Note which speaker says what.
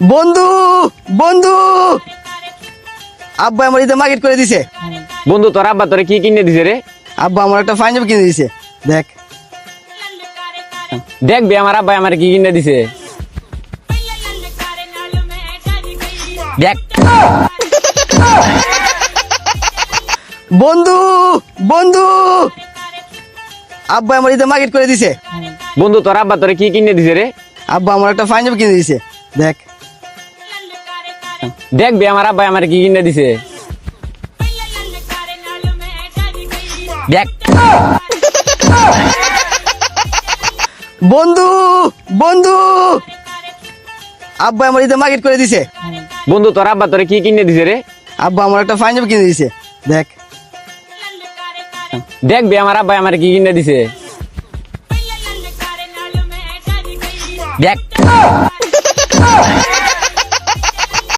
Speaker 1: বন্ধু বন্ধু আব্বা আমার ঈদে মার্কেট করে দিছে।
Speaker 2: বন্ধু তোর আব্বা তোরে কি কিনে দিছে রে?
Speaker 1: আব্বা আমার একটা পাঞ্জাবি কিনে দিছে। দেখ
Speaker 2: দেখবি আমার আব্বা আমার কি কিনে দিছে। দেখ
Speaker 1: বন্ধু বন্ধু আব্বা আমার ঈদে মার্কেট করে দিছে।
Speaker 2: বন্ধু তোর আব্বা তোরে কি কিনে দিছে রে?
Speaker 1: আব্বা আমার একটা পাঞ্জাবি কিনে দিছে। দেখ
Speaker 2: দেখবি আমার আব্বা আমার কি কিনে দিছে। দেখ
Speaker 1: বন্ধু বন্ধু আব্বা আমার ঈদে মার্কেট করে দিছে।
Speaker 2: বন্ধু তোর আব্বা তোরে কি কিনে দিছে রে?
Speaker 1: আব্বা আমার একটা পাঞ্জাবি কিনে দিছে। দেখ
Speaker 2: দেখবি আমার আব্বা আমার কি কিনে দিছে। দেখ